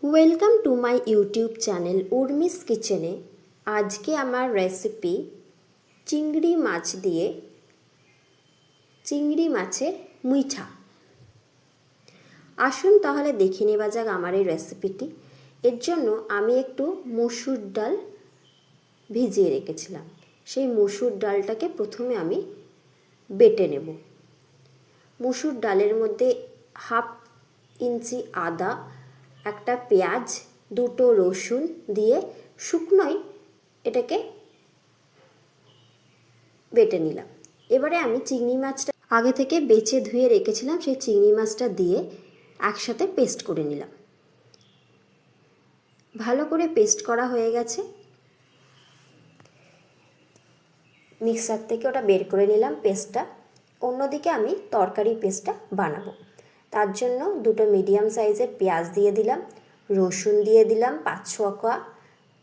Welcome to my YouTube channel Urmi's কিচেনে। আজকে আমার রেসিপি চিংড়ি মাছ দিয়ে চিংড়ি মাছের মুইঠা। আসুন তাহলে দেখে নেওয়া যাক আমার এই রেসিপিটি। এর জন্য আমি একটু মসুর ডাল ভিজিয়ে রেখেছিলাম। সেই মসুর ডালটাকে প্রথমে আমি বেটে নেব। মসুর ডালের মধ্যে হাফ ইঞ্চি আদা, একটা পেঁয়াজ, দুটো রসুন দিয়ে শুকনোই এটাকে বেটে নিলাম। এবারে আমি চিংড়ি মাছটা আগে থেকে বেছে ধুয়ে রেখেছিলাম, সেই চিংড়ি মাছটা দিয়ে একসাথে পেস্ট করে নিলাম। ভালো করে পেস্ট করা হয়ে গেছে। মিক্সার থেকে ওটা বের করে নিলাম পেস্টটা। অন্যদিকে আমি তরকারি পেস্টটা বানাবো। তার জন্য দুটো মিডিয়াম সাইজের পেঁয়াজ দিয়ে দিলাম, রসুন দিয়ে দিলাম 5-6 কোয়া।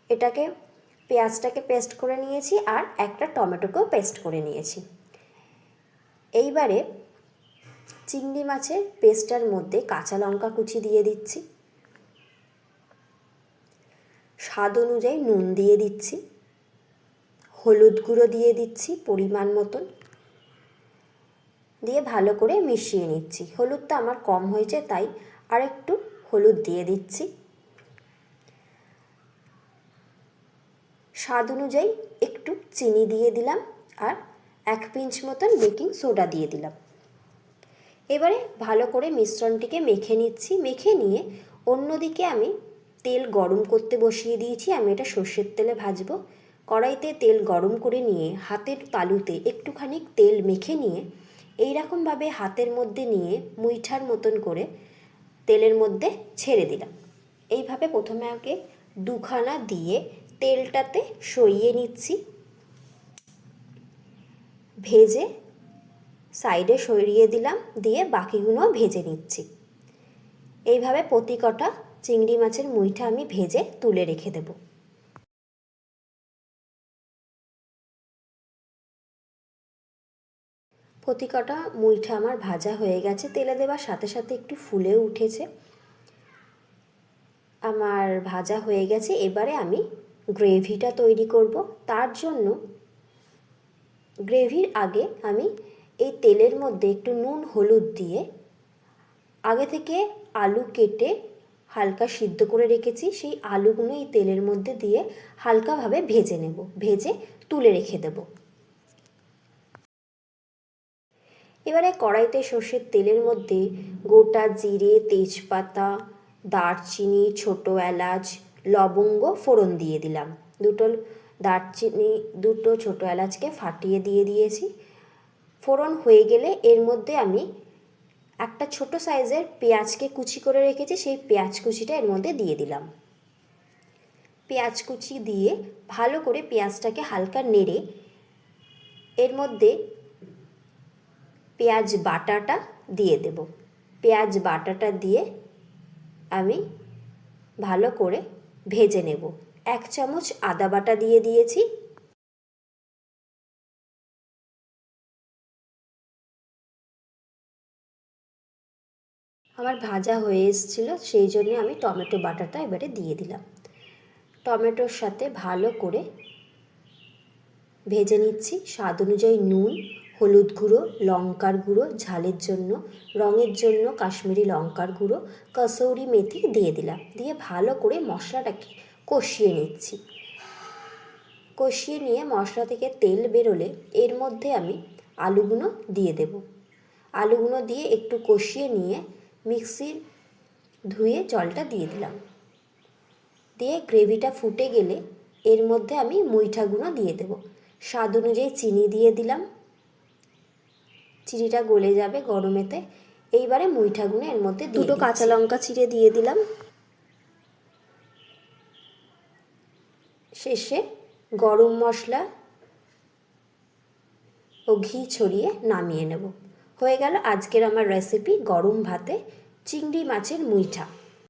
এটাকে পেঁয়াজটাকে পেস্ট করে নিয়েছি আর একটা টমেটোকেও পেস্ট করে নিয়েছি। এইবারে চিংড়ি মাছের পেস্টটার মধ্যে কাঁচা লঙ্কা কুচি দিয়ে দিচ্ছি, স্বাদ অনুযায়ী নুন দিয়ে দিচ্ছি, হলুদ গুঁড়ো দিয়ে দিচ্ছি পরিমাণ মতন, দিয়ে ভালো করে মিশিয়ে নিচ্ছি। হলুদটা আমার কম হয়েছে তাই আর একটু হলুদ দিয়ে দিচ্ছি। স্বাদ অনুযায়ী একটু চিনি দিয়ে দিলাম আর 1 পিঞ্চ মতন বেকিং সোডা দিয়ে দিলাম। এবারে ভালো করে মিশ্রণটিকে মেখে নিচ্ছি। মেখে নিয়ে অন্যদিকে আমি তেল গরম করতে বসিয়ে দিয়েছি। আমি এটা সর্ষের তেলে ভাজবো। কড়াইতে তেল গরম করে নিয়ে হাতের তালুতে একটুখানি তেল মেখে নিয়ে এইরকমভাবে হাতের মধ্যে নিয়ে মুইঠার মতন করে তেলের মধ্যে ছেড়ে দিলাম। এইভাবে প্রথমে আগে দুখানা দিয়ে তেলটাতে সরিয়ে নিচ্ছি, ভেজে সাইডে সরিয়ে দিলাম, দিয়ে বাকিগুলো ভেজে নিচ্ছি। এইভাবে প্রতি কটা চিংড়ি মাছের মুইঠা আমি ভেজে তুলে রেখে দেব। প্রতি কটা মুইঠা আমার ভাজা হয়ে গেছে। তেলে দেওয়ার সাথে সাথে একটু ফুলেও উঠেছে। আমার ভাজা হয়ে গেছে। এবারে আমি গ্রেভিটা তৈরি করব। তার জন্য গ্রেভির আগে আমি এই তেলের মধ্যে একটু নুন হলুদ দিয়ে আগে থেকে আলু কেটে হালকা সিদ্ধ করে রেখেছি, সেই আলুগুলো এই তেলের মধ্যে দিয়ে হালকাভাবে ভেজে নেব, ভেজে তুলে রেখে দেব। এবারে কড়াইতে সর্ষের তেলের মধ্যে গোটা জিরে, তেজপাতা, দারচিনি, ছোট এলাচ, লবঙ্গ ফোড়ন দিয়ে দিলাম। দুটো ছোট এলাচকে ফাটিয়ে দিয়ে দিয়েছি। ফোড়ন হয়ে গেলে এর মধ্যে আমি একটা ছোট সাইজের পেঁয়াজকে কুচি করে রেখেছি, সেই পেঁয়াজ কুচিটা এর মধ্যে দিয়ে দিলাম। পেঁয়াজ কুচি দিয়ে ভালো করে পেঁয়াজটাকে হালকা নেড়ে এর মধ্যে পেঁয়াজ বাটাটা দিয়ে দেব। পেঁয়াজ বাটাটা দিয়ে আমি ভালো করে ভেজে নেব। 1 চামচ আদা বাটা দিয়ে দিয়েছি। আমার ভাজা হয়ে এসেছিল, সেই জন্য আমি টমেটো বাটাটা এবারে দিয়ে দিলাম। টমেটোর সাথে ভালো করে ভেজে নিচ্ছি। স্বাদ অনুযায়ী নুন, হলুদ গুঁড়ো, লঙ্কার গুঁড়ো, ঝালের জন্য রঙের জন্য কাশ্মীরি লঙ্কার গুঁড়ো, কসৌরি মেথি দিয়ে দিলাম। দিয়ে ভালো করে মশলাটাকে কষিয়ে নিচ্ছি। কষিয়ে নিয়ে মশলা থেকে তেল বেরোলে এর মধ্যে আমি আলুগুলো দিয়ে দেব। আলুগুলো দিয়ে একটু কষিয়ে নিয়ে মিক্সির ধুয়ে জলটা দিয়ে দিলাম। দিয়ে গ্রেভিটা ফুটে গেলে এর মধ্যে আমি মুইঠাগুলো দিয়ে দেব। স্বাদ অনুযায়ী চিনি দিয়ে দিলাম। চিনিটা গলে যাবে গরমেতে। এইবারে মুইঠাগুলো এর মধ্যে দুটো কাঁচা লঙ্কা চিড়ে দিয়ে দিলাম। শেষে গরম মশলা ও ঘি ছড়িয়ে নামিয়ে নেব। হয়ে গেল আজকের আমার রেসিপি গরম ভাতে চিংড়ি মাছের মুইঠা।